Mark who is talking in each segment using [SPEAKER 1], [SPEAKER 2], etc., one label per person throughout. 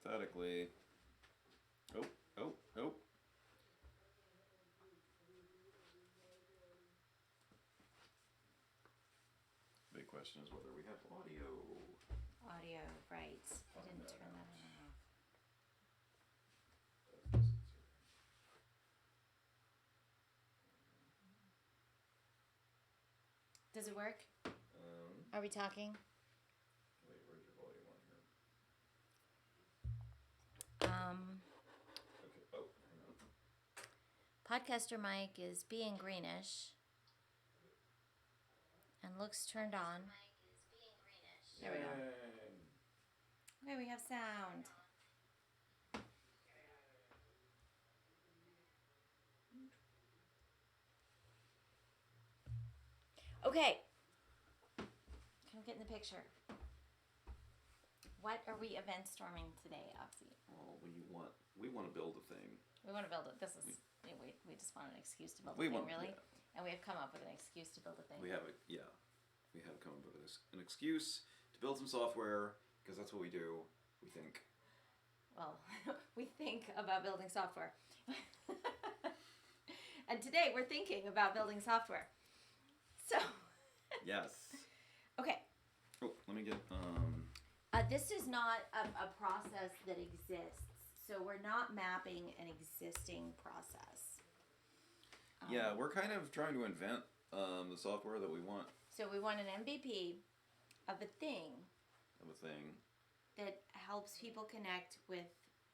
[SPEAKER 1] hypothetically... Oh. Big question is whether we have audio.
[SPEAKER 2] Audio, right. I didn't turn that on. Does it work? Are we talking?
[SPEAKER 1] Wait, where's your volume on here? Okay. Oh, hang on.
[SPEAKER 2] Podcaster mic is being greenish and looks turned on. There we go. Okay, we have sound. Okay. Come get in the picture. What are we event storming today, Avdi?
[SPEAKER 1] Well, we want to build a thing.
[SPEAKER 2] We want to build it. This is we just want an excuse to build a thing, really. Yeah. And we have come up with an excuse to build a thing.
[SPEAKER 1] We have come up with an excuse to build some software because that's what we do. We think.
[SPEAKER 2] Well, we think about building software. And today we're thinking about building software. So.
[SPEAKER 1] Yes.
[SPEAKER 2] Okay.
[SPEAKER 1] Oh, let me get.
[SPEAKER 2] This is not a process that exists, so we're not mapping an existing process.
[SPEAKER 1] Yeah, we're kind of trying to invent the software that we want.
[SPEAKER 2] So we want an MVP of a thing. That helps people connect with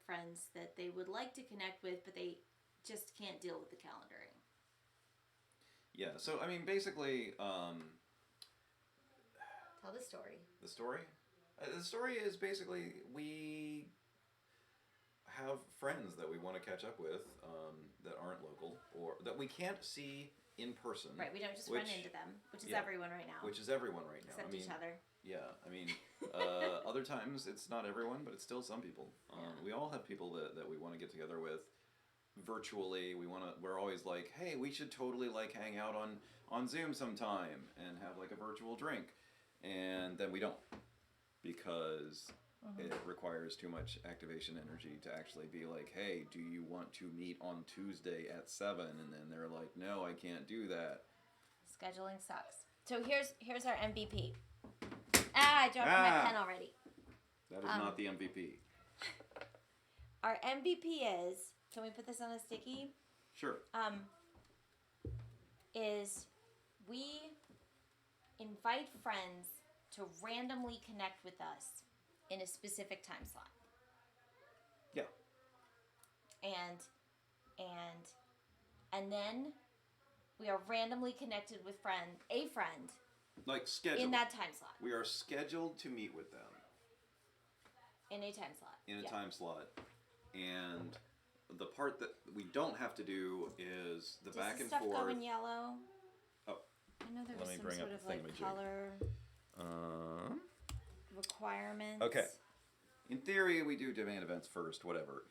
[SPEAKER 2] friends that they would like to connect with, but they just can't deal with the calendaring.
[SPEAKER 1] Yeah, so I mean, basically...
[SPEAKER 2] Tell the story.
[SPEAKER 1] The story? The story is basically we have friends that we want to catch up with that aren't local or that we can't see in person.
[SPEAKER 2] Right, we don't just run into them, which is everyone right now. Except each other.
[SPEAKER 1] Yeah, I mean, other times it's not everyone, but it's still some people. We all have people that we want to get together with virtually. We're always like, hey, we should totally like hang out on Zoom sometime and have like a virtual drink. And then we don't, because it requires too much activation energy to actually be like, hey, do you want to meet on Tuesday at 7? And then they're like, no, I can't do that.
[SPEAKER 2] Scheduling sucks. So here's our MVP. I dropped my pen already.
[SPEAKER 1] That is not the MVP.
[SPEAKER 2] Our MVP is, can we put this on a sticky?
[SPEAKER 1] Sure.
[SPEAKER 2] Is we invite friends to randomly connect with us in a specific time slot.
[SPEAKER 1] Yeah.
[SPEAKER 2] And then we are randomly connected with a friend.
[SPEAKER 1] Like scheduled.
[SPEAKER 2] In that time slot.
[SPEAKER 1] We are scheduled to meet with them.
[SPEAKER 2] In a time slot.
[SPEAKER 1] Time slot. And the part that we don't have to do is the back and forth. Does
[SPEAKER 2] stuff go in yellow?
[SPEAKER 1] Oh.
[SPEAKER 2] I know there was some sort of like color requirements.
[SPEAKER 1] Okay. In theory, we do domain events first, whatever.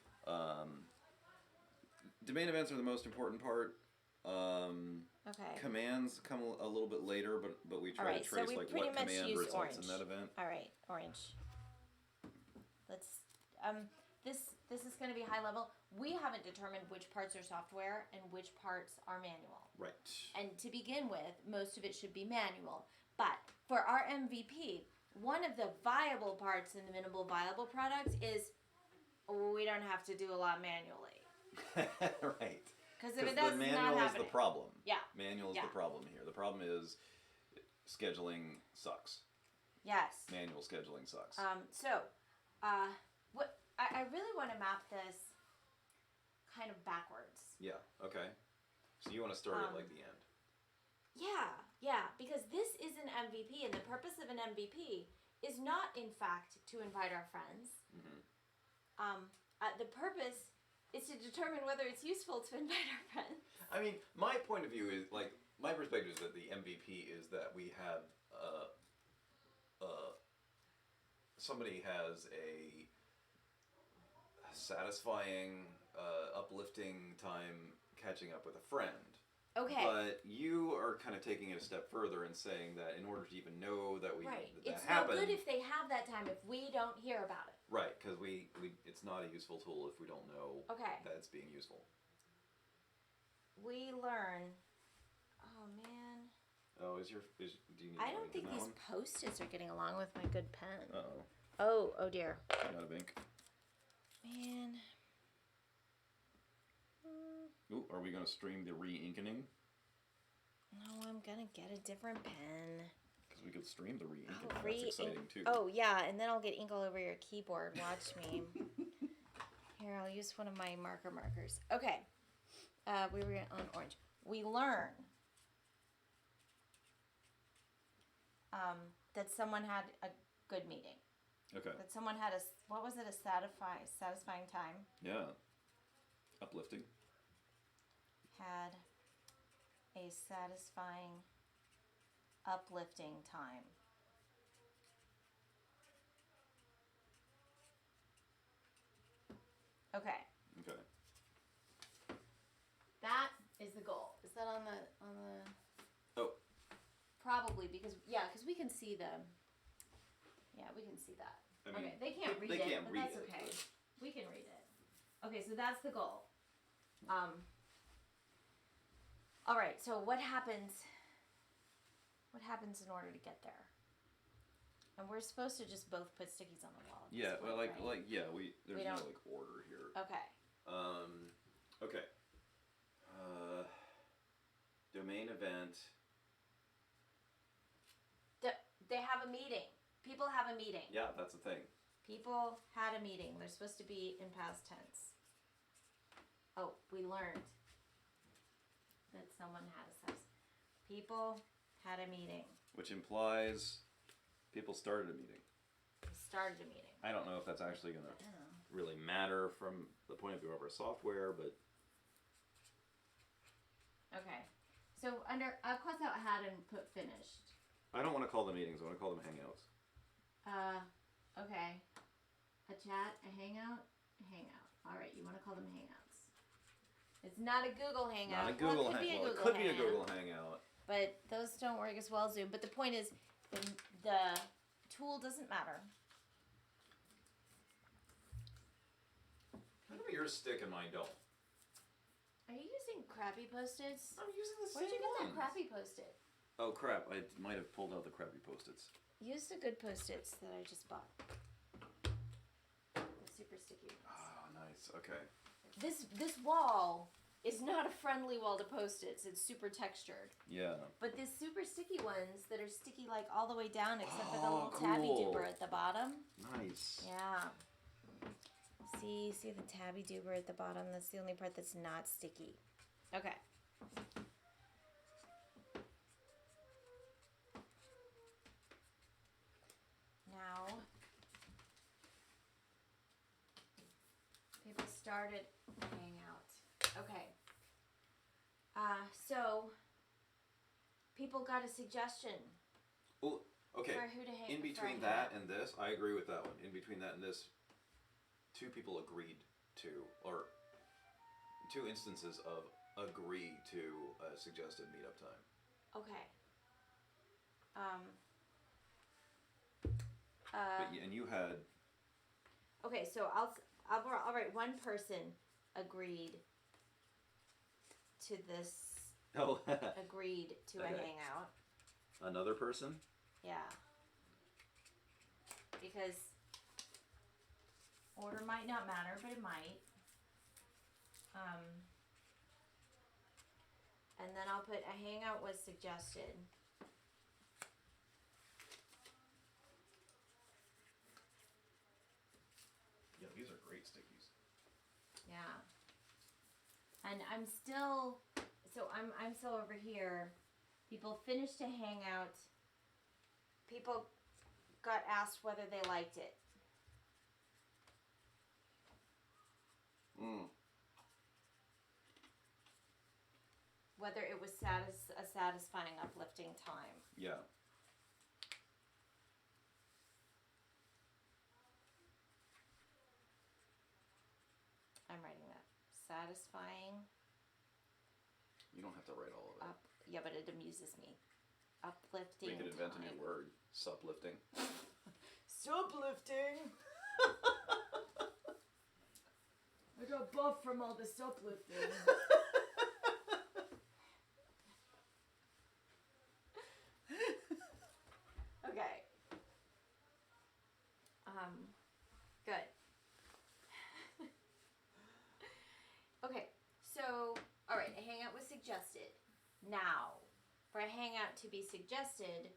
[SPEAKER 1] Domain events are the most important part.
[SPEAKER 2] Okay.
[SPEAKER 1] Commands come a little bit later, but we try to trace like what command results in that event.
[SPEAKER 2] All right, orange. Let's this is going to be high level. We haven't determined which parts are software and which parts are manual.
[SPEAKER 1] Right.
[SPEAKER 2] And to begin with, most of it should be manual. But for our MVP, one of the viable parts in the minimal viable product is we don't have to do a lot manually.
[SPEAKER 1] Right.
[SPEAKER 2] Because if it does, it's not happening.
[SPEAKER 1] Manual is the problem.
[SPEAKER 2] Yeah.
[SPEAKER 1] Manual is the problem here. The problem is scheduling sucks.
[SPEAKER 2] Yes.
[SPEAKER 1] Manual scheduling sucks.
[SPEAKER 2] What I really want to map this kind of backwards.
[SPEAKER 1] Yeah. Okay. So you want to start at like the end.
[SPEAKER 2] Yeah, because this is an MVP, and the purpose of an MVP is not, in fact, to invite our friends. The purpose is to determine whether it's useful to invite our friends.
[SPEAKER 1] I mean, my point of view is, like, my perspective is that the MVP is that we have, somebody has a satisfying, uplifting time catching up with a friend.
[SPEAKER 2] Okay.
[SPEAKER 1] But you are kind of taking it a step further and saying that in order to even know that
[SPEAKER 2] right.
[SPEAKER 1] that
[SPEAKER 2] it's
[SPEAKER 1] happened...
[SPEAKER 2] no good if they have that time if we don't hear about it.
[SPEAKER 1] Right, because it's not a useful tool if we don't know that it's being useful.
[SPEAKER 2] We learn. Oh man.
[SPEAKER 1] Oh, do you need?
[SPEAKER 2] I don't think these Post-its are getting along with my good pen. Oh dear.
[SPEAKER 1] Out of ink.
[SPEAKER 2] Man.
[SPEAKER 1] Ooh, are we gonna stream the re-inking?
[SPEAKER 2] No, I'm gonna get a different pen.
[SPEAKER 1] Because we could stream the re-inking. That's exciting too.
[SPEAKER 2] Oh yeah, and then I'll get ink all over your keyboard. Watch me. Here, I'll use one of my markers. Okay. We were on orange. We learn that someone had a good meeting.
[SPEAKER 1] Okay.
[SPEAKER 2] That someone had a satisfying time.
[SPEAKER 1] Yeah. Uplifting.
[SPEAKER 2] Had a satisfying, uplifting time. Okay.
[SPEAKER 1] Okay.
[SPEAKER 2] That is the goal. Is that on the?
[SPEAKER 1] Oh.
[SPEAKER 2] Probably because we can see the. Yeah, we can see that. I mean, okay, they can't read it, but that's okay. We can read it. Okay, so that's the goal. All right. So what happens? What happens in order to get there? And we're supposed to just both put stickies on the wall.
[SPEAKER 1] Yeah,
[SPEAKER 2] point,
[SPEAKER 1] well,
[SPEAKER 2] right?
[SPEAKER 1] there's no order here.
[SPEAKER 2] Okay.
[SPEAKER 1] Okay. Domain event.
[SPEAKER 2] They have a meeting. People have a meeting.
[SPEAKER 1] Yeah, that's the thing.
[SPEAKER 2] People had a meeting. They're supposed to be in past tense. Oh, we learned that someone had a sex. People had a meeting.
[SPEAKER 1] Which implies people started a meeting.
[SPEAKER 2] Started a meeting.
[SPEAKER 1] I don't know if that's actually going to really matter from the point of view of our software, but...
[SPEAKER 2] Okay. So I'll cross out had and put finished.
[SPEAKER 1] I don't want to call them meetings. I want to call them hangouts.
[SPEAKER 2] Okay. A chat, a hangout, a hangout. All right, you want to call them hangouts. It's not a Google Hangout.
[SPEAKER 1] Not a Google Hangout. Well, it could be a Google Hangout.
[SPEAKER 2] But those don't work as well as Zoom. But the point is, the tool doesn't matter.
[SPEAKER 1] How come yours stick and mine don't?
[SPEAKER 2] Are you using crappy Post-its?
[SPEAKER 1] I'm using the
[SPEAKER 2] Where'd
[SPEAKER 1] same
[SPEAKER 2] you get
[SPEAKER 1] ones.
[SPEAKER 2] that crappy Post-it?
[SPEAKER 1] Oh crap, I might have pulled out the crappy Post-its.
[SPEAKER 2] Use the good Post-its that I just bought. The super sticky ones.
[SPEAKER 1] Oh, nice. Okay.
[SPEAKER 2] This wall is not a friendly wall to Post-its. It's super textured.
[SPEAKER 1] Yeah.
[SPEAKER 2] But these super sticky ones that are sticky like all the way down except for the little tabby doober at the bottom.
[SPEAKER 1] Nice.
[SPEAKER 2] Yeah. See the tabby doober at the bottom? That's the only part that's not sticky. Okay. Now, people started hanging out. Okay. So people got a suggestion.
[SPEAKER 1] Well, okay.
[SPEAKER 2] For who to hang.
[SPEAKER 1] In between that and this, I agree with that one. In between that and this, two people agreed to, or two instances of agree to a suggested meetup time.
[SPEAKER 2] Okay.
[SPEAKER 1] And you had.
[SPEAKER 2] Okay, so I'll write one person agreed to this.
[SPEAKER 1] Oh.
[SPEAKER 2] Agreed to a hangout.
[SPEAKER 1] Another person?
[SPEAKER 2] Yeah. Because order might not matter, but it might. And then I'll put a hangout was suggested.
[SPEAKER 1] Yeah, these are great stickies.
[SPEAKER 2] Yeah. And I'm still over here. People finished a hangout. People got asked whether they liked it. Whether it was a satisfying, uplifting time.
[SPEAKER 1] Yeah.
[SPEAKER 2] I'm writing that. Satisfying.
[SPEAKER 1] You don't have to write all of it.
[SPEAKER 2] Yeah, but it amuses me. Uplifting.
[SPEAKER 1] We could invent
[SPEAKER 2] time.
[SPEAKER 1] a new word. Suplifting.
[SPEAKER 2] Suplifting. off from all this uplifting. Okay. Good. Okay, so, alright, a hangout was suggested. Now, for a hangout to be suggested,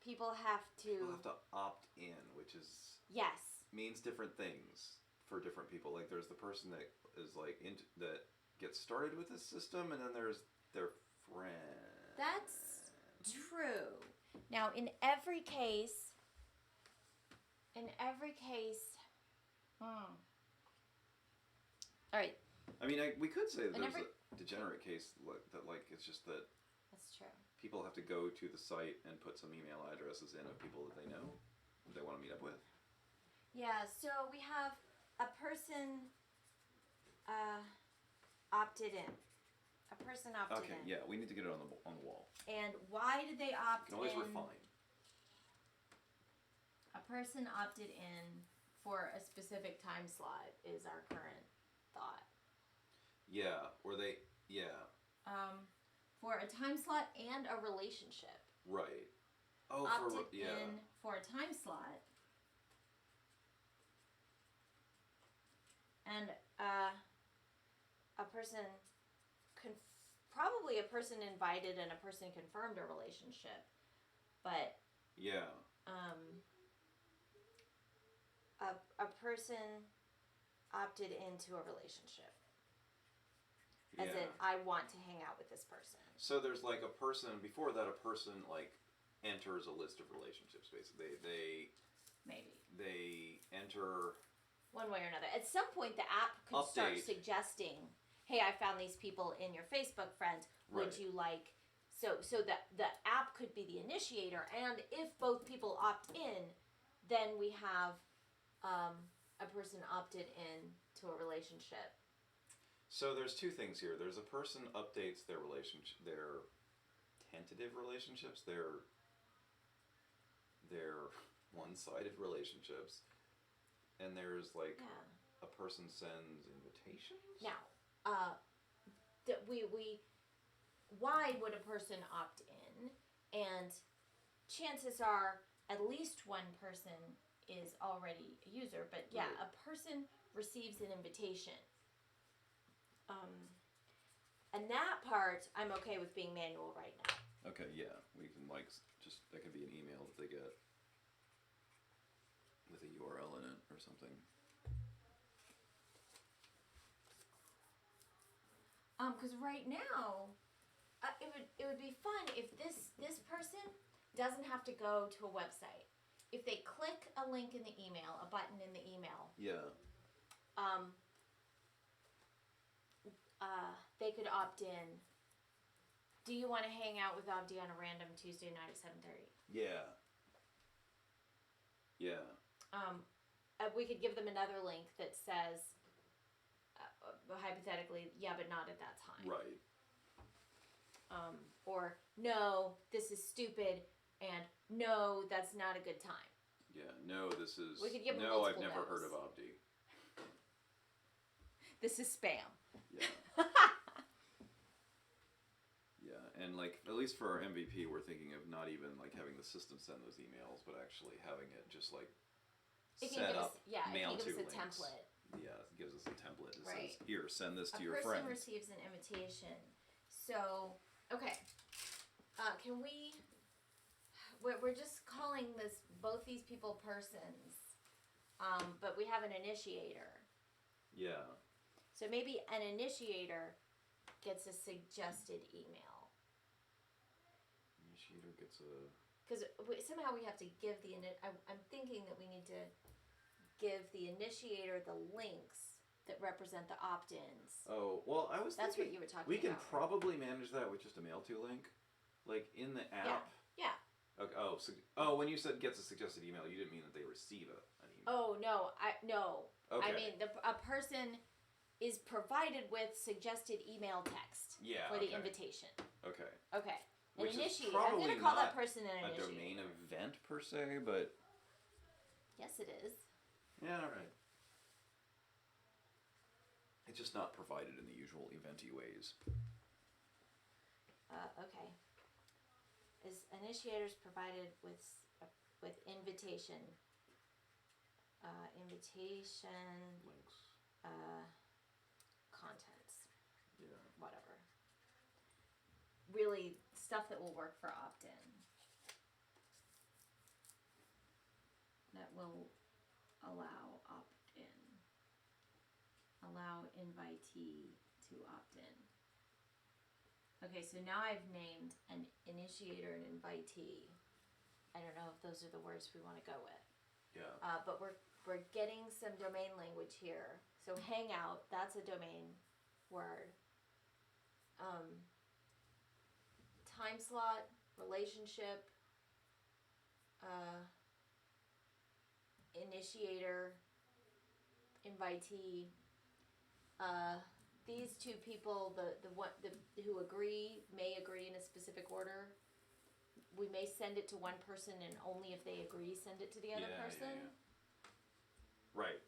[SPEAKER 2] people have to...
[SPEAKER 1] People have to opt in, which is...
[SPEAKER 2] Yes.
[SPEAKER 1] Means different things for different people. Like, there's the person that is, like, that gets started with this system, and then there's their friend.
[SPEAKER 2] That's true. Now, in every case... Alright.
[SPEAKER 1] I mean, we could say that there's a degenerate case that, like, it's just that...
[SPEAKER 2] That's true.
[SPEAKER 1] People have to go to the site and put some email addresses in of people that they know that they want to meet up with.
[SPEAKER 2] Yeah, so we have a person opted in. A person opted in.
[SPEAKER 1] Okay, yeah, we need to get it on the wall.
[SPEAKER 2] And why did they opt in?
[SPEAKER 1] You can always refine.
[SPEAKER 2] A person opted in for a specific time slot is our current thought.
[SPEAKER 1] Yeah, or they, yeah.
[SPEAKER 2] For a time slot and a relationship.
[SPEAKER 1] Right. Oh,
[SPEAKER 2] opted in for a time slot. And a person, probably a person invited and a person confirmed a relationship. But...
[SPEAKER 1] Yeah.
[SPEAKER 2] A person opted into a relationship. As in, I want to hang out with this person.
[SPEAKER 1] So there's like a person, before that a person like enters a list of relationships, basically. They enter...
[SPEAKER 2] One way or another. At some point the app could start suggesting, hey, I found these people in your Facebook friends. Would you like... So that the app could be the initiator, and if both people opt in, then we have a person opted in to a relationship.
[SPEAKER 1] So there's two things here. There's a person updates their relationship, their tentative relationships, their one-sided relationships, and there's like a person sends invitations.
[SPEAKER 2] Now, why would a person opt in? And chances are at least one person is already a user, but yeah, a person receives an invitation. And that part, I'm okay with being manual right now.
[SPEAKER 1] Okay, yeah. We can that could be an email that they get with a URL in it or something.
[SPEAKER 2] Because right now, it would be fun if this person doesn't have to go to a website. If they click a link in the email, a button in the email.
[SPEAKER 1] Yeah.
[SPEAKER 2] They could opt in. Do you want to hang out with Avdi on a random Tuesday night at 7:30?
[SPEAKER 1] Yeah. Yeah.
[SPEAKER 2] We could give them another link that says, hypothetically, yeah, but not at that time.
[SPEAKER 1] Right.
[SPEAKER 2] Or, no, this is stupid, and no, that's not a good time.
[SPEAKER 1] Yeah, no, this is...
[SPEAKER 2] We could give them
[SPEAKER 1] no, I've
[SPEAKER 2] multiple
[SPEAKER 1] never
[SPEAKER 2] no's.
[SPEAKER 1] heard of Avdi.
[SPEAKER 2] This is spam.
[SPEAKER 1] Yeah. Yeah, and like, at least for our MVP, we're thinking of not even like having the system send those emails, but actually having it just like set up mail to links.
[SPEAKER 2] Template.
[SPEAKER 1] Yeah, it gives us a template that
[SPEAKER 2] Right.
[SPEAKER 1] says, here, send this to your
[SPEAKER 2] friend. A
[SPEAKER 1] friends.
[SPEAKER 2] person receives an invitation. So, okay. Can we... We're just calling both these people persons, but we have an initiator.
[SPEAKER 1] Yeah.
[SPEAKER 2] So maybe an initiator gets a suggested email.
[SPEAKER 1] Initiator gets a...
[SPEAKER 2] Because somehow we have to give I'm thinking that we need to give the initiator the links that represent the opt-ins.
[SPEAKER 1] Oh, well, I was
[SPEAKER 2] That's
[SPEAKER 1] thinking...
[SPEAKER 2] what you were talking
[SPEAKER 1] we
[SPEAKER 2] about.
[SPEAKER 1] can probably manage that with just a mail to link. Like, in the app.
[SPEAKER 2] Yeah.
[SPEAKER 1] Okay, when you said gets a suggested email, you didn't mean that they receive an email.
[SPEAKER 2] Oh, no. No.
[SPEAKER 1] Okay.
[SPEAKER 2] I mean, a person is provided with suggested email text for the invitation.
[SPEAKER 1] Okay.
[SPEAKER 2] Okay. An
[SPEAKER 1] Which is
[SPEAKER 2] initiator. I'm going to call that person an
[SPEAKER 1] a
[SPEAKER 2] initiator.
[SPEAKER 1] domain event per se, but...
[SPEAKER 2] Yes, it is.
[SPEAKER 1] Yeah, all right. It's just not provided in the usual eventy ways.
[SPEAKER 2] Okay. Is initiators provided with invitation? Invitation.
[SPEAKER 1] Links.
[SPEAKER 2] Contents.
[SPEAKER 1] Yeah.
[SPEAKER 2] Whatever. Really, stuff that will work for opt-in. That will allow opt-in. Allow invitee to opt-in. Okay, so now I've named an initiator and invitee. I don't know if those are the words we want to go with.
[SPEAKER 1] Yeah.
[SPEAKER 2] But we're getting some domain language here. So Hangout, that's a domain word. Time slot, relationship, initiator, invitee. These two people, who may agree in a specific order. We may send it to one person, and only if they agree, send it to the other person.
[SPEAKER 1] Yeah. Right.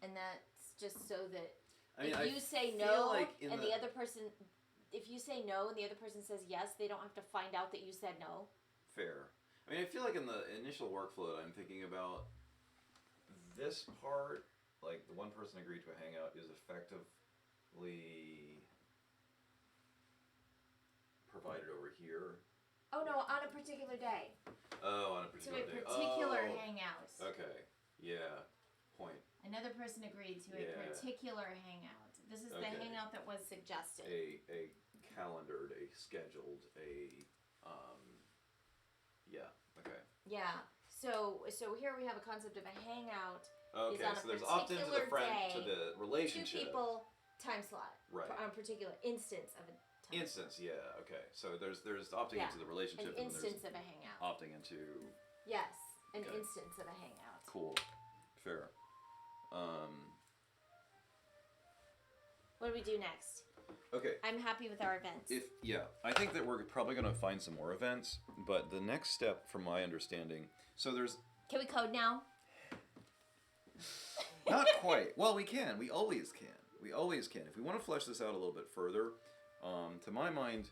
[SPEAKER 2] And that's just so that
[SPEAKER 1] if
[SPEAKER 2] you say no, and the other person, if you say no and the other person says yes, they don't have to find out that you said no.
[SPEAKER 1] Fair. I mean, I feel like in the initial workflow that I'm thinking about, this part, like the one person agreed to a hangout, is effectively provided over here.
[SPEAKER 2] Oh no, on a particular day.
[SPEAKER 1] Oh, on a particular day.
[SPEAKER 2] To a particular hangout.
[SPEAKER 1] Okay. Yeah. Point.
[SPEAKER 2] Another person agreed to a particular hangout. This is the hangout that was suggested.
[SPEAKER 1] A calendared, a scheduled, yeah. Okay.
[SPEAKER 2] Yeah. So here we have a concept of a hangout.
[SPEAKER 1] Okay,
[SPEAKER 2] is on
[SPEAKER 1] so
[SPEAKER 2] a
[SPEAKER 1] there's opt-in to the friend,
[SPEAKER 2] day,
[SPEAKER 1] to the relationship.
[SPEAKER 2] 2 people, time slot.
[SPEAKER 1] Right.
[SPEAKER 2] On a particular instance of a time
[SPEAKER 1] instance, slot. Yeah, okay. So there's opting into the relationship.
[SPEAKER 2] An instance of a hangout.
[SPEAKER 1] Opting into...
[SPEAKER 2] Yes, an instance of a hangout.
[SPEAKER 1] Cool. Fair.
[SPEAKER 2] What do we do next?
[SPEAKER 1] Okay.
[SPEAKER 2] I'm happy with our events.
[SPEAKER 1] I think that we're probably going to find some more events, but the next step, from my understanding, so there's...
[SPEAKER 2] Can we code now?
[SPEAKER 1] Not quite. Well, we can. We always can. If we want to flesh this out a little bit further, to my mind,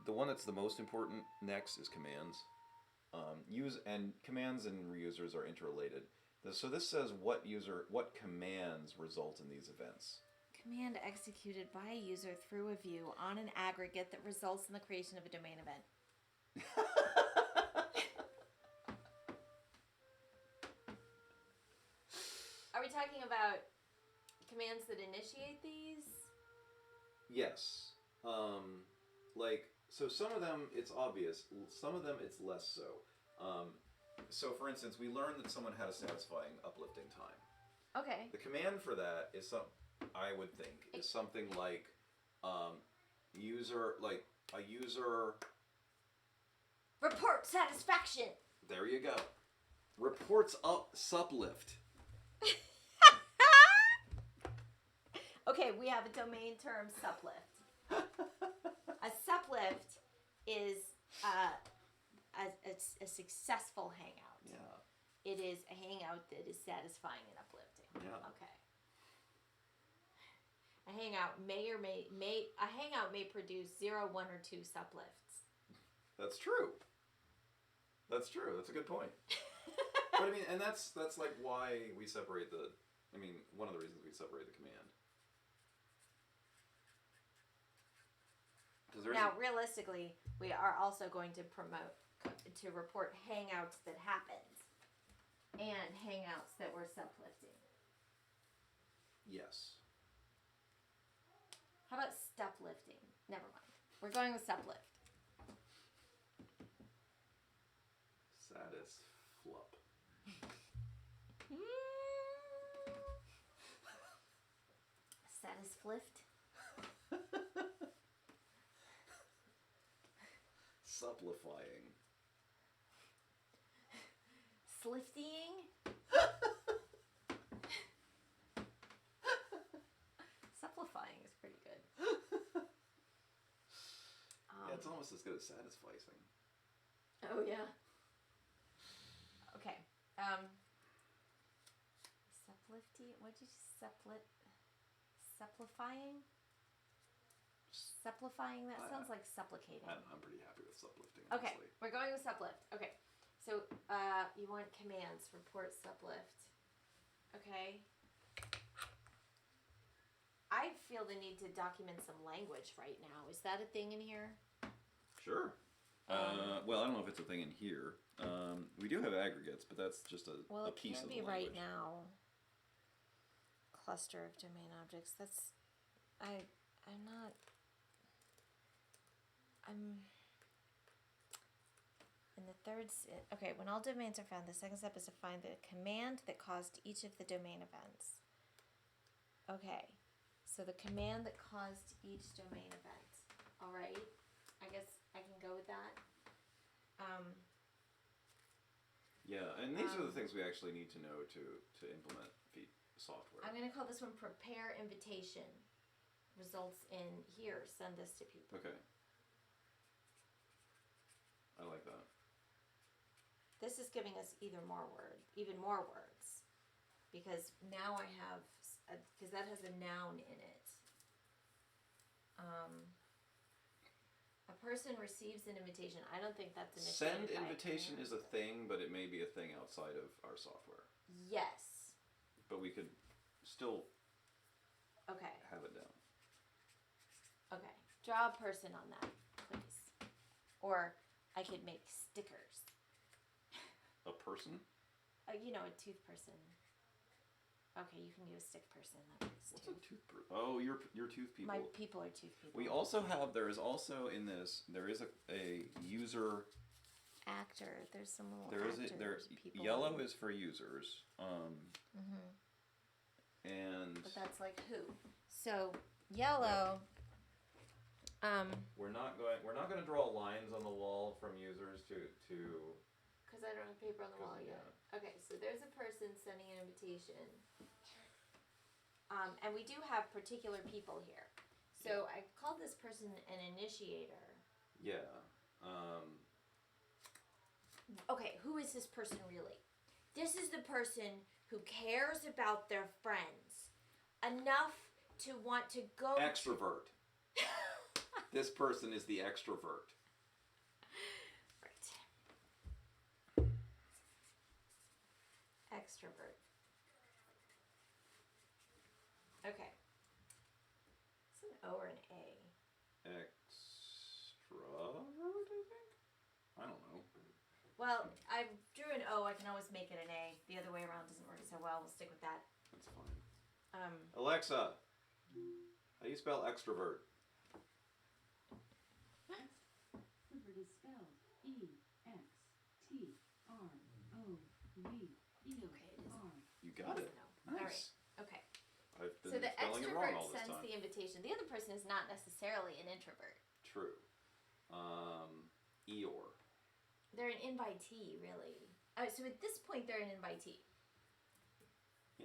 [SPEAKER 1] the one that's the most important next is commands. Commands and reusers are interrelated. So this says what commands result in these events.
[SPEAKER 2] Command executed by a user through a view on an aggregate that results in the creation of a domain event. Are we talking about commands that initiate these?
[SPEAKER 1] Yes. So some of them it's obvious, some of them it's less so. So for instance, we learned that someone had a satisfying uplifting time.
[SPEAKER 2] Okay.
[SPEAKER 1] The command for that is I would think, is something like a user
[SPEAKER 2] report satisfaction.
[SPEAKER 1] There you go. Reports suplift.
[SPEAKER 2] Okay, we have a domain term, suplift. A suplift is a successful hangout.
[SPEAKER 1] Yeah.
[SPEAKER 2] It is a hangout that is satisfying and uplifting.
[SPEAKER 1] Yeah.
[SPEAKER 2] Okay. A hangout may produce 0, 1, or 2 suplifts.
[SPEAKER 1] That's true. That's a good point. But I mean, and that's like why we separate one of the reasons we separate the command.
[SPEAKER 2] Now, realistically, we are also going to report hangouts that happened and hangouts that were suplifting.
[SPEAKER 1] Yes.
[SPEAKER 2] How about stuplifting? Never mind. We're going with suplift.
[SPEAKER 1] Satisflup.
[SPEAKER 2] Satisflift.
[SPEAKER 1] Suplifying.
[SPEAKER 2] Sliftying. Suplifying is pretty good.
[SPEAKER 1] Yeah, it's almost as good as satisficing.
[SPEAKER 2] Oh yeah. Okay. Suplift. What'd you supplifying? Supplifying? That sounds like supplicating.
[SPEAKER 1] I'm pretty happy with suplifting.
[SPEAKER 2] Okay,
[SPEAKER 1] honestly.
[SPEAKER 2] we're going with suplift. Okay, so you want commands, report, suplift. Okay. I feel the need to document some language right now. Is that a thing in here?
[SPEAKER 1] Sure. Well, I don't know if it's a thing in here. We do have aggregates, but that's just a piece of the language. Well, it can't be
[SPEAKER 2] right now. Cluster of domain objects. I'm in the third. Okay, when all domains are found, the second step is to find the command that caused each of the domain events. Okay, so the command that caused each domain event. All right, I guess I can go with that.
[SPEAKER 1] Yeah, and these are the things we actually need to know to implement software.
[SPEAKER 2] I'm going to call this one prepare invitation. Results in here, send this to people.
[SPEAKER 1] Okay. I like that.
[SPEAKER 2] This is giving us even more words. Because now I have, because that has a noun in it. A person receives an invitation. I don't think that's initiated.
[SPEAKER 1] Send invitation is a thing, but it may be a thing outside of our software.
[SPEAKER 2] Yes.
[SPEAKER 1] But we could still have it down.
[SPEAKER 2] Okay. Draw a person on that, please. Or I could make stickers.
[SPEAKER 1] A person?
[SPEAKER 2] A tooth person. Okay, you can do a stick person. That works too.
[SPEAKER 1] What's a tooth person? Oh, your tooth people.
[SPEAKER 2] My people are tooth people.
[SPEAKER 1] We also have, there is also in this, there is a user...
[SPEAKER 2] Actor. There's some little people.
[SPEAKER 1] Yellow is for users. And...
[SPEAKER 2] But that's like who? So, yellow...
[SPEAKER 1] We're not going to draw lines on the wall from users to...
[SPEAKER 2] Because I don't have paper on the wall yet. Okay, so there's a person sending an invitation. And we do have particular people here. So I called this person an initiator.
[SPEAKER 1] Yeah.
[SPEAKER 2] Okay, who is this person really? This is the person who cares about their friends enough to want to go...
[SPEAKER 1] Extrovert. This person is the extrovert.
[SPEAKER 2] Right. Extrovert. Okay. It's an O or an A?
[SPEAKER 1] Extrovert, I think? I don't know.
[SPEAKER 2] Well, I drew an O. I can always make it an A. The other way around doesn't work so well. We'll stick with that.
[SPEAKER 1] That's fine. Alexa, how do you spell extrovert?
[SPEAKER 3] Extrovert is spelled E-X-T-R-O-V-E-R.
[SPEAKER 1] You got it.
[SPEAKER 2] No.
[SPEAKER 1] Nice.
[SPEAKER 2] All right. Okay.
[SPEAKER 1] I've been
[SPEAKER 2] So the
[SPEAKER 1] spelling it wrong
[SPEAKER 2] extrovert
[SPEAKER 1] all this
[SPEAKER 2] sends
[SPEAKER 1] time.
[SPEAKER 2] the invitation. The other person is not necessarily an introvert.
[SPEAKER 1] True. Eeyore.
[SPEAKER 2] They're an invitee, really. So at this point, they're an invitee.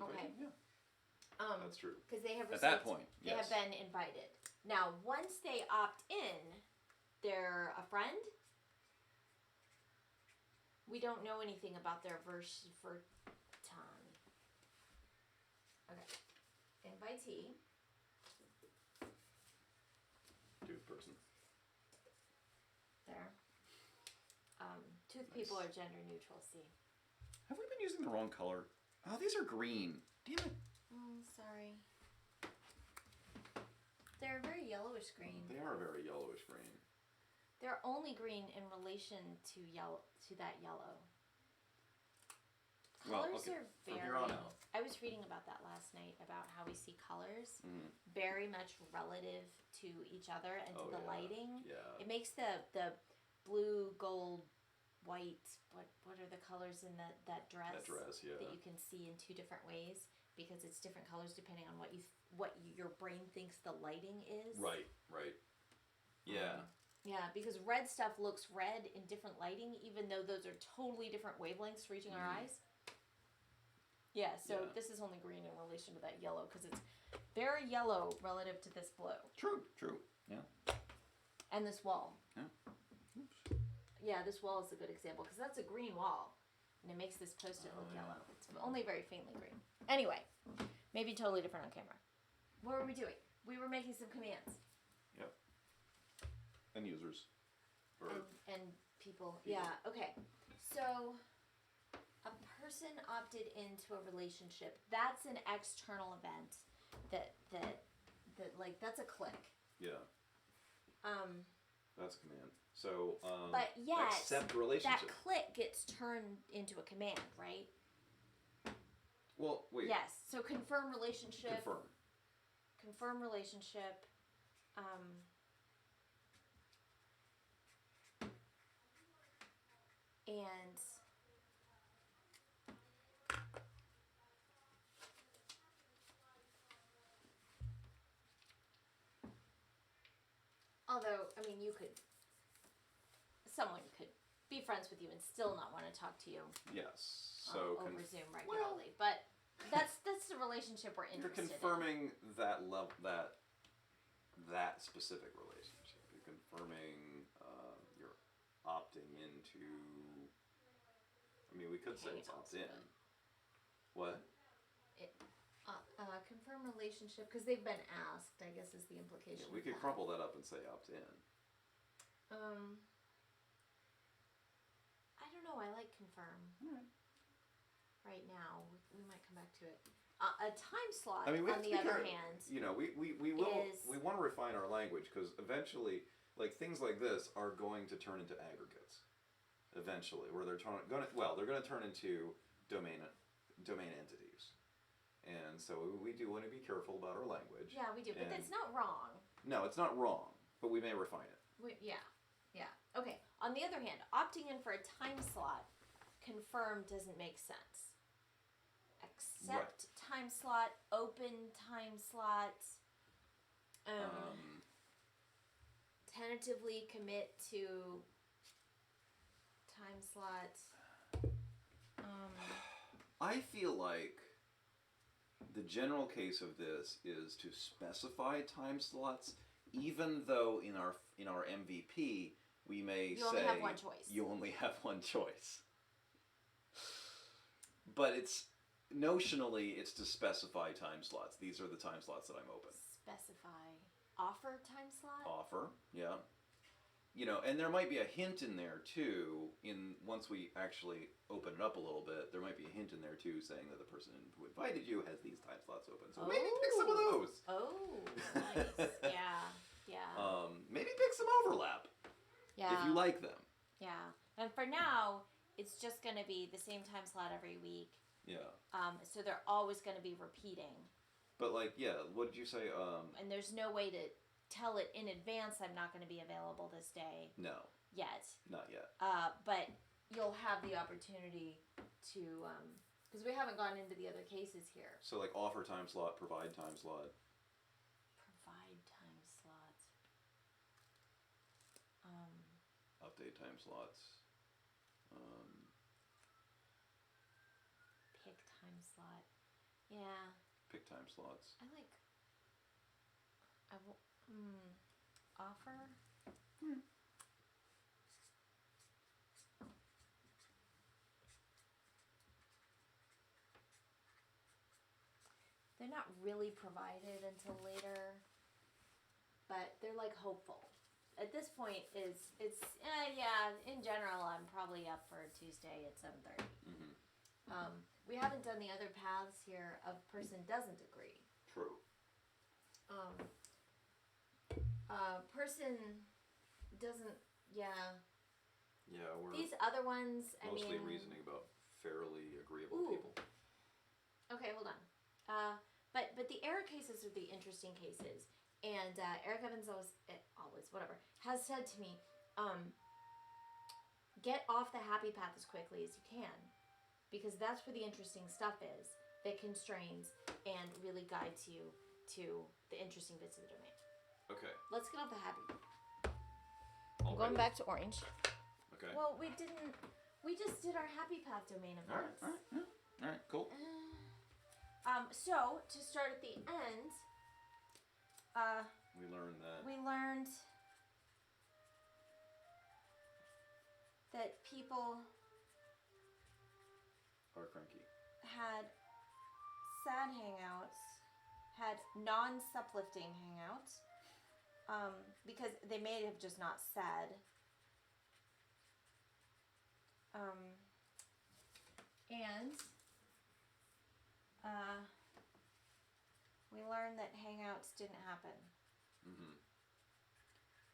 [SPEAKER 2] Okay.
[SPEAKER 1] Yeah. That's true.
[SPEAKER 2] Because they have received,
[SPEAKER 1] at that point,
[SPEAKER 2] they have been invited. Now, once they opt in, they're a friend. We don't know anything about their version. Okay. Invitee.
[SPEAKER 1] Tooth person.
[SPEAKER 2] There. Tooth people are gender neutral. See.
[SPEAKER 1] Have we been using the wrong color? Oh, these are green. Damn it.
[SPEAKER 2] Oh, sorry. They're very yellowish green.
[SPEAKER 1] They are very yellowish green.
[SPEAKER 2] They're only green in relation to that yellow. Colors are very...
[SPEAKER 1] From here on out.
[SPEAKER 2] I was reading about that last night, about how we see colors very much relative to each other and to the lighting.
[SPEAKER 1] Yeah.
[SPEAKER 2] It makes the blue, gold, white, what are the colors in that dress?
[SPEAKER 1] That dress, yeah.
[SPEAKER 2] That you can see in two different ways because it's different colors depending on what your brain thinks the lighting is.
[SPEAKER 1] Right. Yeah.
[SPEAKER 2] Yeah, because red stuff looks red in different lighting, even though those are totally different wavelengths reaching our eyes. Yeah, so this is only green in relation to that yellow, because it's very yellow relative to this blue.
[SPEAKER 1] True. Yeah.
[SPEAKER 2] And this wall.
[SPEAKER 1] Yeah.
[SPEAKER 2] Yeah, this wall is a good example, because that's a green wall. And it makes this post-it look yellow. It's only very faintly green. Anyway, maybe totally different on camera. What were we doing? We were making some commands.
[SPEAKER 1] Yep. And users.
[SPEAKER 2] And people. Yeah, okay. So, a person opted into a relationship. That's an external event that like, that's a click.
[SPEAKER 1] Yeah. That's a command. So,
[SPEAKER 2] but yet,
[SPEAKER 1] accept relationship.
[SPEAKER 2] That click gets turned into a command, right?
[SPEAKER 1] Well, wait.
[SPEAKER 2] Yes. So confirm relationship.
[SPEAKER 1] Confirm
[SPEAKER 2] relationship. And although, I mean, someone could be friends with you and still not want to talk to you.
[SPEAKER 1] Yes. So
[SPEAKER 2] over Zoom regularly, but that's the relationship we're interested in.
[SPEAKER 1] You're confirming that level, that specific relationship. You're confirming. You're opting into. I mean, we could say it's opt in. What?
[SPEAKER 2] Confirm relationship because they've been asked, I guess, is the implication.
[SPEAKER 1] Yeah, we could crumple that up and say opt in.
[SPEAKER 2] I don't know. I like confirm. Right now, we might come back to it. A time slot.
[SPEAKER 1] I mean,
[SPEAKER 2] on the other hand,
[SPEAKER 1] we want to refine our language because eventually, like things like this are going to turn into aggregates. Eventually, where they're going to turn into domain entities. And so we do want to be careful about our language.
[SPEAKER 2] Yeah, we do. But it's not wrong.
[SPEAKER 1] No, it's not wrong. But we may refine it.
[SPEAKER 2] Yeah. Okay. On the other hand, opting in for a time slot, confirm doesn't make sense. Accept time slot, open time slot, tentatively commit to time slot.
[SPEAKER 1] I feel like the general case of this is to specify time slots, even though in our MVP we may say
[SPEAKER 2] only have one choice.
[SPEAKER 1] You only have one choice. But it's notionally it's to specify time slots. These are the time slots that I'm open.
[SPEAKER 2] Specify. Offer time slot?
[SPEAKER 1] Offer, yeah. And there might be a hint in there too. Once we actually open it up a little bit, there might be a hint in there too, saying that the person who invited you has these time slots open. So maybe pick some of those.
[SPEAKER 2] Oh, nice. Yeah.
[SPEAKER 1] Maybe pick some overlap.
[SPEAKER 2] Yeah.
[SPEAKER 1] If you like them.
[SPEAKER 2] Yeah. And for now, it's just going to be the same time slot every week.
[SPEAKER 1] Yeah.
[SPEAKER 2] So they're always going to be repeating.
[SPEAKER 1] But what did you say?
[SPEAKER 2] And there's no way to tell it in advance I'm not going to be available this day.
[SPEAKER 1] No.
[SPEAKER 2] Yet.
[SPEAKER 1] Not yet.
[SPEAKER 2] But you'll have the opportunity to, because we haven't gone into the other cases here.
[SPEAKER 1] So offer time slot, provide time slot.
[SPEAKER 2] Provide time slot.
[SPEAKER 1] Update time slots.
[SPEAKER 2] Pick time slot. Yeah.
[SPEAKER 1] Pick time slots.
[SPEAKER 2] Offer. They're not really provided until later, but they're hopeful. At this point, in general, I'm probably up for Tuesday at 7:30.
[SPEAKER 1] Mm-hmm.
[SPEAKER 2] We haven't done the other paths here of person doesn't agree.
[SPEAKER 1] True.
[SPEAKER 2] Person doesn't,
[SPEAKER 1] Yeah, we're
[SPEAKER 2] these other ones,
[SPEAKER 1] mostly reasoning about fairly agreeable people.
[SPEAKER 2] Okay, hold on. But the error cases are the interesting cases. And Eric Evans has said to me, get off the happy path as quickly as you can, because that's where the interesting stuff is that constrains and really guides you to the interesting bits of the domain.
[SPEAKER 1] Okay.
[SPEAKER 2] Let's get off the happy. I'm going back to orange.
[SPEAKER 1] Okay.
[SPEAKER 2] Well, we just did our happy path domain events.
[SPEAKER 1] All right, cool.
[SPEAKER 2] So to start at the end,
[SPEAKER 1] we learned
[SPEAKER 2] that people
[SPEAKER 1] Our Frankie.
[SPEAKER 2] had sad hangouts, had non-suplifting hangouts, because they may have just not said. And we learned that hangouts didn't happen.
[SPEAKER 1] Mm-hmm.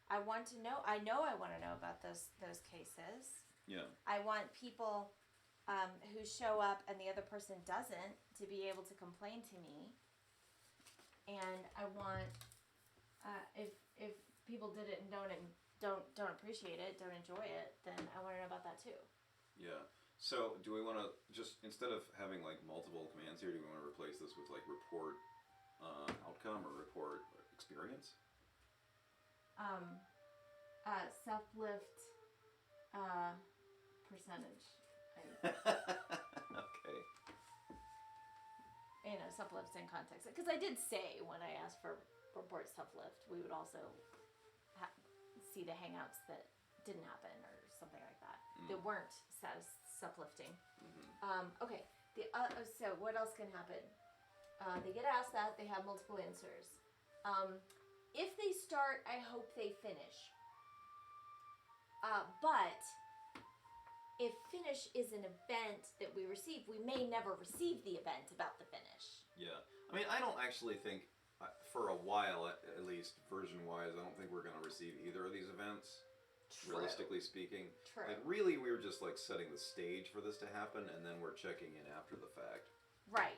[SPEAKER 2] I want to know. I know I want to know about those cases.
[SPEAKER 1] Yeah.
[SPEAKER 2] I want people who show up and the other person doesn't to be able to complain to me. And I want if people did it and don't appreciate it, don't enjoy it, then I want to know about that too.
[SPEAKER 1] Yeah. So do we want to just, instead of having like multiple commands here, do we want to replace this with like report outcome or report experience?
[SPEAKER 2] Suplift percentage.
[SPEAKER 1] Okay.
[SPEAKER 2] Suplifts in context. Because I did say when I asked for report suplift, we would also see the hangouts that didn't happen or something like that. That weren't suplifting.
[SPEAKER 1] Mm-hmm.
[SPEAKER 2] Okay. So what else can happen? They get asked that. They have multiple answers. If they start, I hope they finish. But if finish is an event that we receive, we may never receive the event about the finish.
[SPEAKER 1] Yeah. I mean, I don't actually think, for a while at least, version-wise, I don't think we're going to receive either of these events.
[SPEAKER 2] True.
[SPEAKER 1] Realistically speaking.
[SPEAKER 2] True.
[SPEAKER 1] Like, really, we're just like setting the stage for this to happen, and then we're checking in after the fact.
[SPEAKER 2] Right.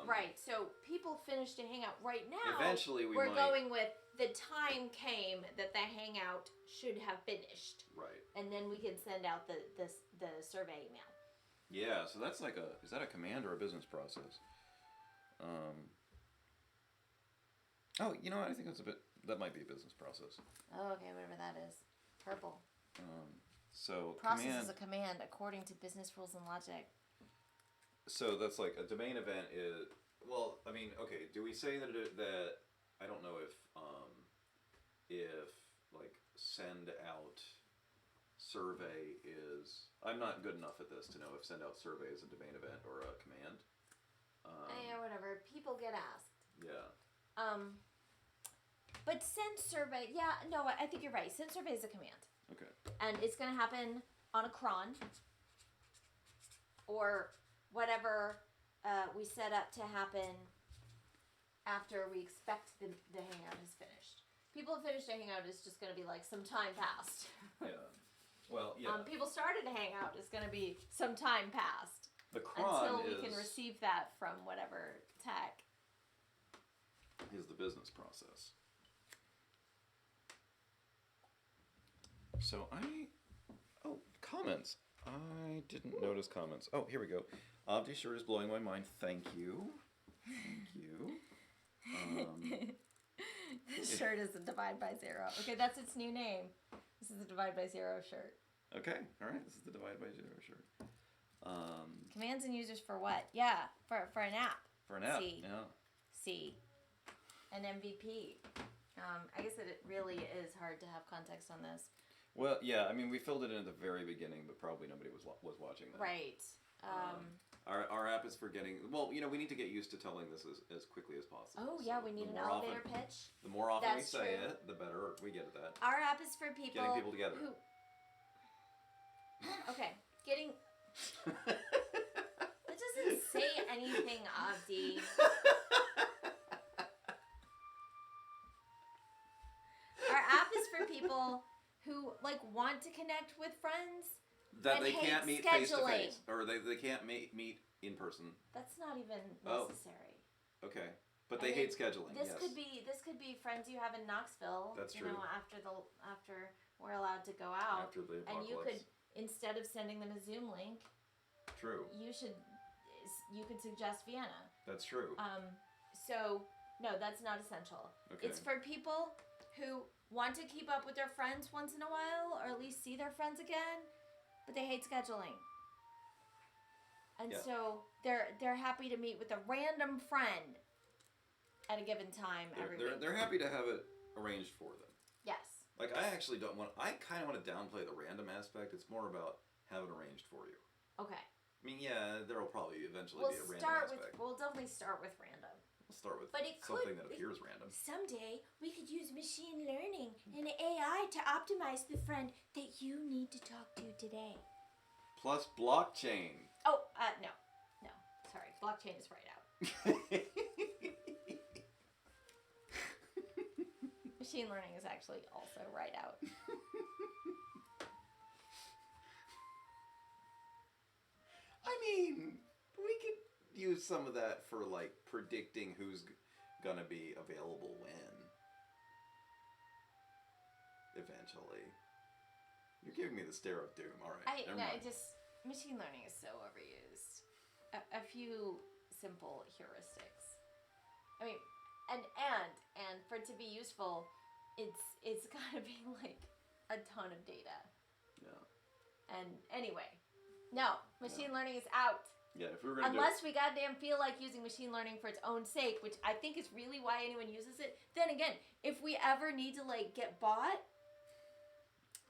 [SPEAKER 2] Right. So people finished a hangout right now.
[SPEAKER 1] Eventually,
[SPEAKER 2] we're going with the time came that the hangout should have finished.
[SPEAKER 1] Right. And
[SPEAKER 2] then we can send out the survey email.
[SPEAKER 1] Yeah. So that's like is that a command or a business process? Oh, you know what? I think that might be a business process.
[SPEAKER 2] Oh, okay, whatever that is. Purple.
[SPEAKER 1] So
[SPEAKER 2] process
[SPEAKER 1] command
[SPEAKER 2] is a command according to business rules and logic.
[SPEAKER 1] So that's like a domain event is, well, I mean, okay, do we say that I don't know if like send out survey is, I'm not good enough at this to know if send out survey is a domain event or a command.
[SPEAKER 2] Yeah, whatever. People get asked.
[SPEAKER 1] Yeah.
[SPEAKER 2] But send survey, yeah, no, I think you're right. Send survey is a command.
[SPEAKER 1] Okay.
[SPEAKER 2] And it's going to happen on a cron or whatever we set up to happen after we expect the hangout has finished. People have finished a hangout is just going to be like some time passed.
[SPEAKER 1] Yeah. Well, yeah.
[SPEAKER 2] People started a hangout is going to be some time passed.
[SPEAKER 1] The cron
[SPEAKER 2] until we can receive that from whatever tech.
[SPEAKER 1] Is the business process. So comments. I didn't notice comments. Oh, here we go. Avdi sure is blowing my mind. Thank you. Thank you.
[SPEAKER 2] This shirt is a divide by zero. Okay, that's its new name. This is the divide by zero shirt.
[SPEAKER 1] Okay, all right. This is the divide by zero shirt.
[SPEAKER 2] Commands and users for what? Yeah, for an app.
[SPEAKER 1] For an app.
[SPEAKER 2] C.
[SPEAKER 1] Yeah.
[SPEAKER 2] C. An MVP. I guess that it really is hard to have context on this.
[SPEAKER 1] Well, yeah. I mean, we filled it in at the very beginning, but probably nobody was watching that.
[SPEAKER 2] Right.
[SPEAKER 1] Our app is for getting. Well, we need to get used to telling this as quickly as possible.
[SPEAKER 2] Oh yeah, we need an elevator pitch.
[SPEAKER 1] The more often
[SPEAKER 2] That's
[SPEAKER 1] we say
[SPEAKER 2] true.
[SPEAKER 1] it, the better we get at that.
[SPEAKER 2] Our app is for people.
[SPEAKER 1] Getting people together.
[SPEAKER 2] Okay, getting. That doesn't say anything, Avdi. Our app is for people who want to connect with friends.
[SPEAKER 1] That they can't meet face to
[SPEAKER 2] scheduling.
[SPEAKER 1] face, or they can't meet in person.
[SPEAKER 2] That's not even necessary.
[SPEAKER 1] Okay, but they hate scheduling.
[SPEAKER 2] This
[SPEAKER 1] yes.
[SPEAKER 2] could be friends you have in Knoxville.
[SPEAKER 1] That's true.
[SPEAKER 2] After we're allowed to go out,
[SPEAKER 1] After the apocalypse.
[SPEAKER 2] and you could, instead of sending them a Zoom link,
[SPEAKER 1] True.
[SPEAKER 2] you could suggest Vienna.
[SPEAKER 1] That's true.
[SPEAKER 2] So no, that's not essential.
[SPEAKER 1] Okay.
[SPEAKER 2] It's for people who want to keep up with their friends once in a while, or at least see their friends again. But they hate scheduling. And so they're happy to meet with a random friend at a given time every week.
[SPEAKER 1] They're happy to have it arranged for them.
[SPEAKER 2] Yes.
[SPEAKER 1] I actually don't want. I kind of want to downplay the random aspect. It's more about have it arranged for you.
[SPEAKER 2] Okay.
[SPEAKER 1] mean, yeah, there will probably eventually be a random aspect.
[SPEAKER 2] We'll definitely start with random.
[SPEAKER 1] We'll start with
[SPEAKER 2] but
[SPEAKER 1] something that appears random.
[SPEAKER 2] Someday, we could use machine learning and AI to optimize the friend that you need to talk to today.
[SPEAKER 1] Plus blockchain.
[SPEAKER 2] Oh, no. No, sorry. Blockchain is right out. Machine learning is actually also right out.
[SPEAKER 1] I mean, we could use some of that for, like, predicting who's gonna be available when. Eventually. You're giving me the stare of doom. All right.
[SPEAKER 2] Machine learning is so overused. A few simple heuristics. I mean, and for it to be useful, it's gotta be like a ton of data.
[SPEAKER 1] Yeah.
[SPEAKER 2] And anyway, no, machine learning is out.
[SPEAKER 1] Yeah, if we were gonna
[SPEAKER 2] unless we goddamn feel like using machine learning for its own sake, which I think is really why anyone uses it. Then again, if we ever need to like get bought,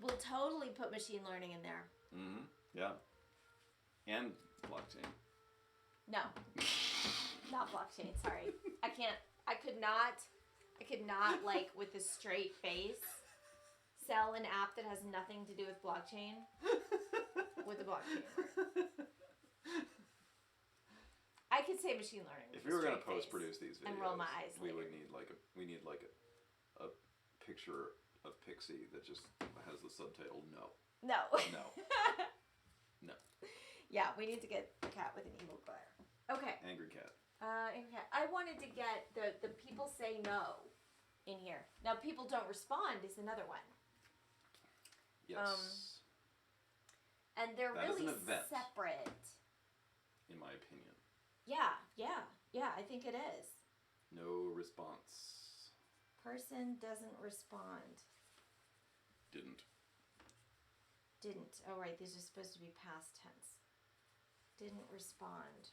[SPEAKER 2] we'll totally put machine learning in there.
[SPEAKER 1] Mm-hmm. Yeah. And blockchain.
[SPEAKER 2] No. Not blockchain, sorry. I could not, like, with a straight face, sell an app that has nothing to do with blockchain with a blockchain word. I could say machine learning.
[SPEAKER 1] If we were going to post-produce these videos,
[SPEAKER 2] and roll my eyes
[SPEAKER 1] we
[SPEAKER 2] later.
[SPEAKER 1] would need like a picture of Pixie that just has the subtitle No.
[SPEAKER 2] No.
[SPEAKER 1] No. No.
[SPEAKER 2] Yeah, we need to get the cat with an evil glare. Okay.
[SPEAKER 1] Angry cat.
[SPEAKER 2] Angry cat. I wanted to get the people say no in here. Now, people don't respond is another one.
[SPEAKER 1] Yes.
[SPEAKER 2] And they're
[SPEAKER 1] that
[SPEAKER 2] really
[SPEAKER 1] is an event,
[SPEAKER 2] separate.
[SPEAKER 1] in my opinion.
[SPEAKER 2] Yeah, I think it is.
[SPEAKER 1] No response.
[SPEAKER 2] Person doesn't respond.
[SPEAKER 1] Didn't.
[SPEAKER 2] Oh, right, these are supposed to be past tense. Didn't respond.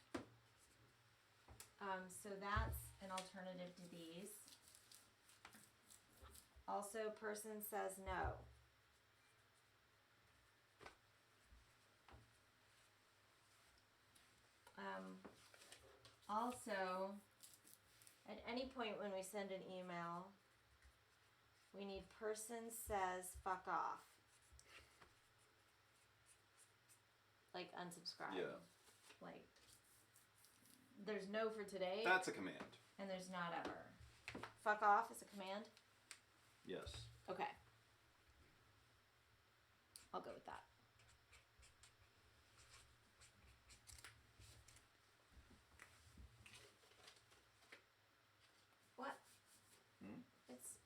[SPEAKER 2] So that's an alternative to these. Also, person says no. Also, at any point when we send an email, we need person says fuck off. Like unsubscribe.
[SPEAKER 1] Yeah.
[SPEAKER 2] Like, there's no for today.
[SPEAKER 1] That's a command.
[SPEAKER 2] And there's not ever. Fuck off is a command?
[SPEAKER 1] Yes.
[SPEAKER 2] Okay. I'll go with that. What? It's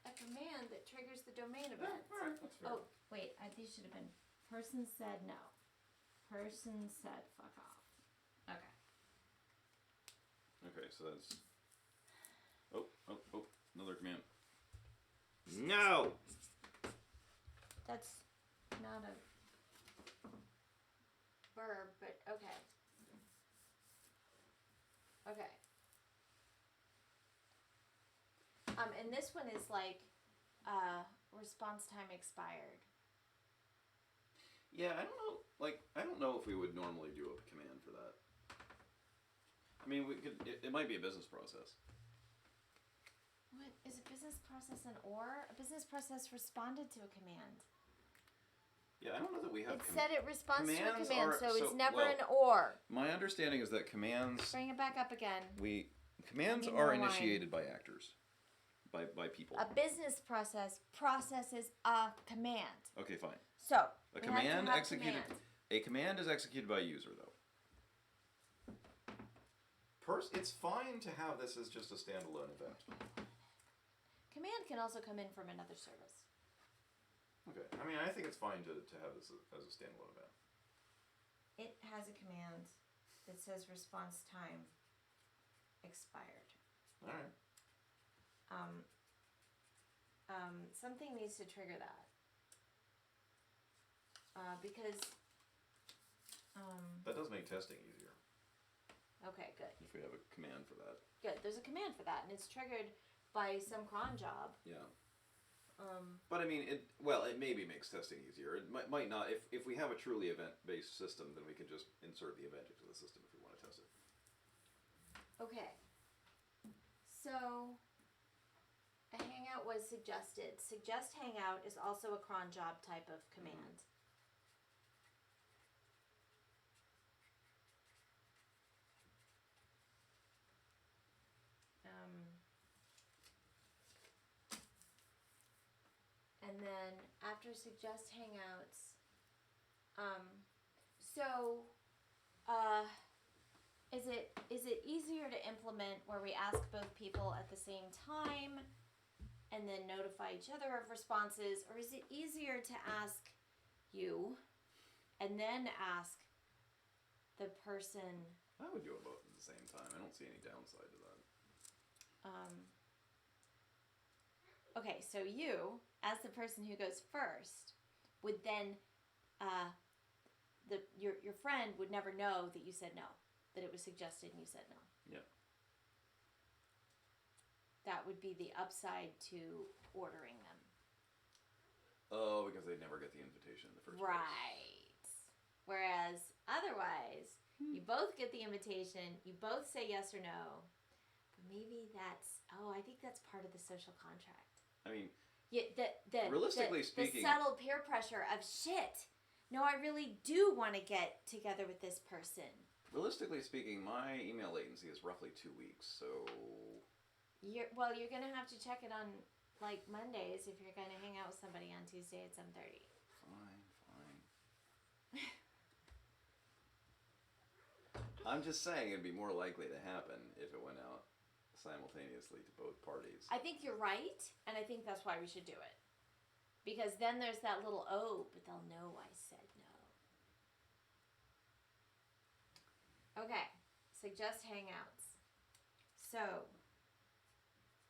[SPEAKER 2] a command that triggers the domain event.
[SPEAKER 1] All right, that's fair.
[SPEAKER 2] Oh, wait, these should have been person said no. Person said fuck off. Okay.
[SPEAKER 1] Okay, so that's... Oh, another command. No!
[SPEAKER 2] That's not a verb, but okay. Okay. And this one is like, response time expired.
[SPEAKER 1] Yeah, I don't know. Like, I don't know if we would normally do a command for that. I mean, we could. It might be a business process.
[SPEAKER 2] What is a business process an or? A business process responded to a command.
[SPEAKER 1] Yeah, I don't know that we have.
[SPEAKER 2] It said it responds to a
[SPEAKER 1] commands
[SPEAKER 2] command,
[SPEAKER 1] are-
[SPEAKER 2] so it's
[SPEAKER 1] so-
[SPEAKER 2] never
[SPEAKER 1] well,
[SPEAKER 2] an or.
[SPEAKER 1] My understanding is that commands.
[SPEAKER 2] Bring it back up again.
[SPEAKER 1] Commands
[SPEAKER 2] Need
[SPEAKER 1] are
[SPEAKER 2] more
[SPEAKER 1] initiated by actors, by people.
[SPEAKER 2] A business process processes a command.
[SPEAKER 1] Okay, fine.
[SPEAKER 2] So
[SPEAKER 1] A
[SPEAKER 2] we have to
[SPEAKER 1] command
[SPEAKER 2] have
[SPEAKER 1] executed.
[SPEAKER 2] command.
[SPEAKER 1] A command is executed by a user, though. It's fine to have this as just a standalone event.
[SPEAKER 2] Command can also come in from another service.
[SPEAKER 1] Okay. I mean, I think it's fine to have this as a standalone event.
[SPEAKER 2] It has a command that says response time expired.
[SPEAKER 1] All right.
[SPEAKER 2] Something needs to trigger that. Because
[SPEAKER 1] That does make testing easier
[SPEAKER 2] okay, good.
[SPEAKER 1] if we have a command for that.
[SPEAKER 2] Good. There's a command for that, and it's triggered by some cron job.
[SPEAKER 1] Yeah. But I mean, it maybe makes testing easier. It might not. If we have a truly event-based system, then we can just insert the event into the system if we want to test it.
[SPEAKER 2] Okay. So, a hangout was suggested. Suggest hangout is also a cron job type of command. And then after suggest hangouts, is it easier to implement where we ask both people at the same time and then notify each other of responses, or is it easier to ask you and then ask the person?
[SPEAKER 1] I would do it both at the same time. I don't see any downside to that.
[SPEAKER 2] Okay, so you, as the person who goes first, would then, your friend would never know that you said no, that it was suggested and you said no.
[SPEAKER 1] Yeah.
[SPEAKER 2] That would be the upside to ordering them.
[SPEAKER 1] Oh, because they'd never get the invitation in the first place.
[SPEAKER 2] Right. Whereas otherwise, you both get the invitation, you both say yes or no, but maybe I think that's part of the social contract.
[SPEAKER 1] I mean,
[SPEAKER 2] realistically
[SPEAKER 1] speaking,
[SPEAKER 2] the subtle peer pressure of shit. No, I really do want to get together with this person.
[SPEAKER 1] Realistically speaking, my email latency is roughly 2 weeks, so
[SPEAKER 2] you're gonna have to check it on like Mondays if you're gonna hang out with somebody on Tuesday at 7:30.
[SPEAKER 1] Fine. I'm just saying it'd be more likely to happen if it went out simultaneously to both parties.
[SPEAKER 2] I think you're right, and I think that's why we should do it. Because then there's that little, but they'll know I said no. Okay, suggest hangouts. So,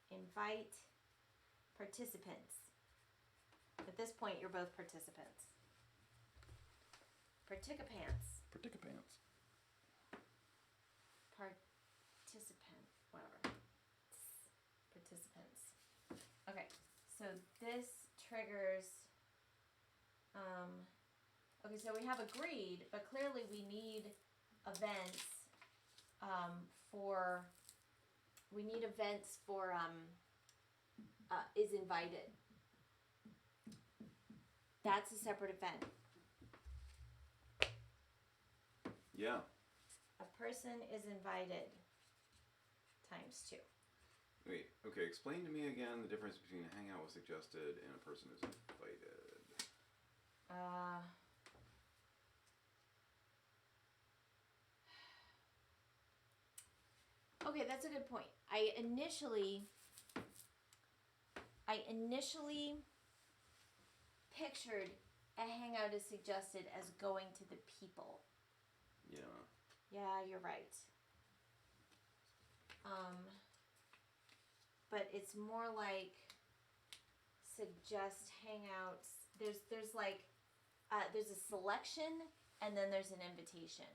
[SPEAKER 2] invite participants. At this point, you're both participants. Participants. Participant, whatever. Participants. Okay, so this triggers, okay, so we have agreed, but clearly we need events for is invited. That's a separate event.
[SPEAKER 1] Yeah.
[SPEAKER 2] A person is invited times 2.
[SPEAKER 1] Wait, okay, explain to me again the difference between a hangout was suggested and a person is invited.
[SPEAKER 2] Okay, that's a good point. I initially pictured a hangout as suggested as going to the people.
[SPEAKER 1] Yeah.
[SPEAKER 2] Yeah, you're right. But it's more like suggest hangouts. There's a selection and then there's an invitation.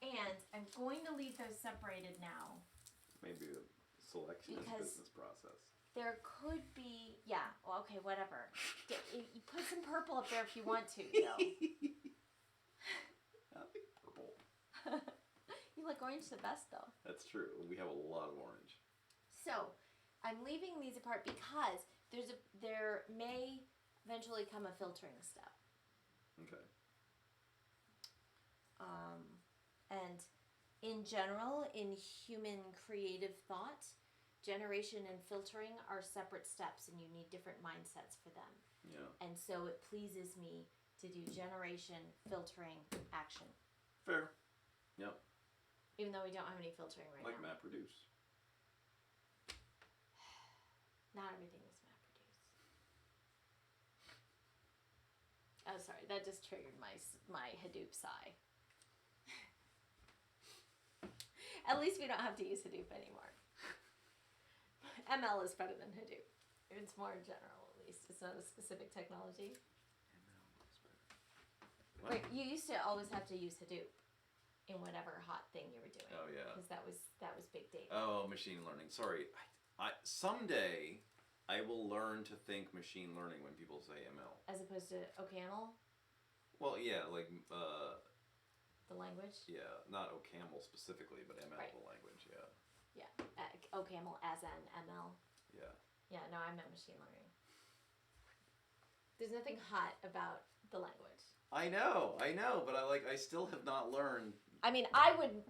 [SPEAKER 2] And I'm going to leave those separated now.
[SPEAKER 1] Maybe the selection is business process.
[SPEAKER 2] There could be, okay, whatever. You put some purple up there if you want to, Joe.
[SPEAKER 1] I think purple.
[SPEAKER 2] You like orange the best, though.
[SPEAKER 1] That's true. We have a lot of orange.
[SPEAKER 2] So, I'm leaving these apart because there may eventually come a filtering step.
[SPEAKER 1] Okay.
[SPEAKER 2] And in general, in human creative thought, generation and filtering are separate steps, and you need different mindsets for them.
[SPEAKER 1] Yeah.
[SPEAKER 2] And so it pleases me to do generation, filtering, action.
[SPEAKER 1] Fair. Yep.
[SPEAKER 2] Even though we don't have any filtering right
[SPEAKER 1] now. Like
[SPEAKER 2] now.
[SPEAKER 1] MapReduce.
[SPEAKER 2] Not everything is MapReduce. Oh, sorry. That just triggered my Hadoop sigh. At least we don't have to use Hadoop anymore. ML is better than Hadoop. It's more general, at least. It's not a specific technology.
[SPEAKER 1] What?
[SPEAKER 2] Wait, you used to always have to use Hadoop in whatever hot thing you were doing.
[SPEAKER 1] Oh, yeah.
[SPEAKER 2] Because that was big data.
[SPEAKER 1] Oh, machine learning. Sorry. I someday I will learn to think machine learning when people say ML.
[SPEAKER 2] As opposed to OCaml?
[SPEAKER 1] Well, yeah, like
[SPEAKER 2] the language?
[SPEAKER 1] Yeah, not OCaml specifically, but ML
[SPEAKER 2] right.
[SPEAKER 1] the language, yeah.
[SPEAKER 2] Yeah, OCaml as in ML.
[SPEAKER 1] Yeah.
[SPEAKER 2] Yeah, no, I meant machine learning. There's nothing hot about the language.
[SPEAKER 1] I know, but I still have not learned.
[SPEAKER 2] I mean, I would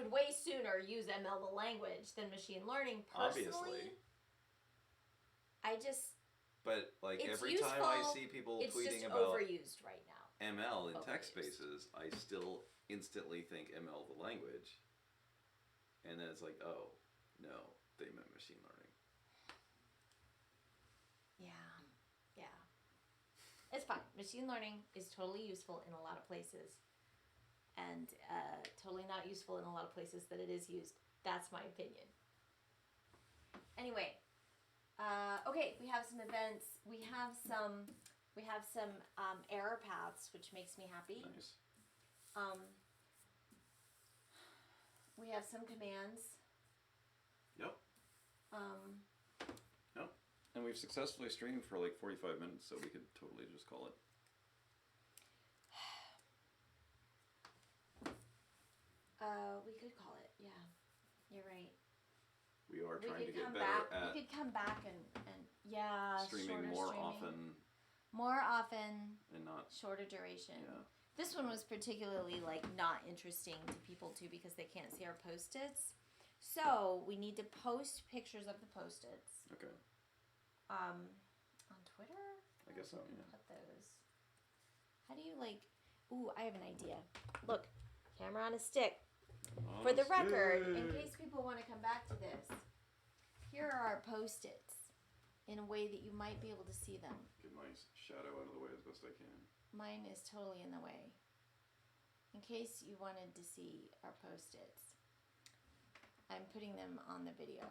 [SPEAKER 2] way sooner use ML the language than machine learning personally.
[SPEAKER 1] Obviously. But like every
[SPEAKER 2] useful,
[SPEAKER 1] time I see people tweeting about
[SPEAKER 2] overused right now.
[SPEAKER 1] ML in text spaces, I still instantly think ML the language, and then it's like, oh no, they meant machine learning.
[SPEAKER 2] Yeah. It's fine. Machine learning is totally useful in a lot of places, and totally not useful in a lot of places that it is used. That's my opinion. Anyway. Okay, we have some events. We have some error paths, which makes me happy.
[SPEAKER 1] Nice.
[SPEAKER 2] We have some commands.
[SPEAKER 1] Yep. Yep. And we've successfully streamed for like 45 minutes, so we could totally just call it.
[SPEAKER 2] We could call it. Yeah, you're right.
[SPEAKER 1] We are trying to get better at.
[SPEAKER 2] We could come back and
[SPEAKER 1] streaming more often.
[SPEAKER 2] More often.
[SPEAKER 1] And not
[SPEAKER 2] shorter duration.
[SPEAKER 1] Yeah.
[SPEAKER 2] This one was particularly not interesting to people too because they can't see our post-its. So we need to post pictures of the post-its.
[SPEAKER 1] Okay.
[SPEAKER 2] On Twitter.
[SPEAKER 1] I guess so. Yeah.
[SPEAKER 2] Put those. How do you Ooh, I have an idea. Look, camera on a stick. For the record, in case people want to come back to this, here are our post-its in a way that you might be able to see them.
[SPEAKER 1] Get my shadow out of the way as best I can.
[SPEAKER 2] Mine is totally in the way. In case you wanted to see our post-its, I'm putting them on the video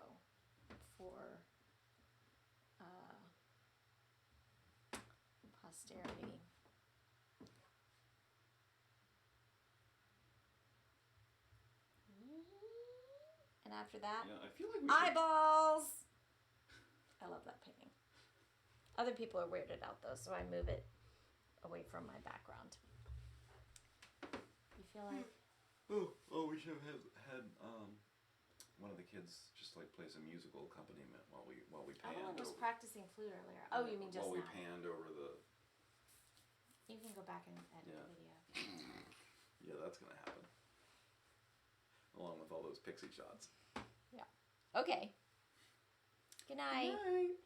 [SPEAKER 2] for posterity. And after that,
[SPEAKER 1] yeah, I feel like we
[SPEAKER 2] eyeballs! I love that painting. Other people are weirded out though, so I move it away from my background. You feel like...
[SPEAKER 1] Oh, we should have had one of the kids just play some musical accompaniment while we panned
[SPEAKER 2] I was
[SPEAKER 1] over.
[SPEAKER 2] practicing flute earlier. Oh, you mean just
[SPEAKER 1] while
[SPEAKER 2] now?
[SPEAKER 1] we panned over the...
[SPEAKER 2] You can go back and edit the video.
[SPEAKER 1] Yeah, that's gonna happen. Along with all those pixie shots.
[SPEAKER 2] Yeah. Okay. Good night.
[SPEAKER 1] Good night.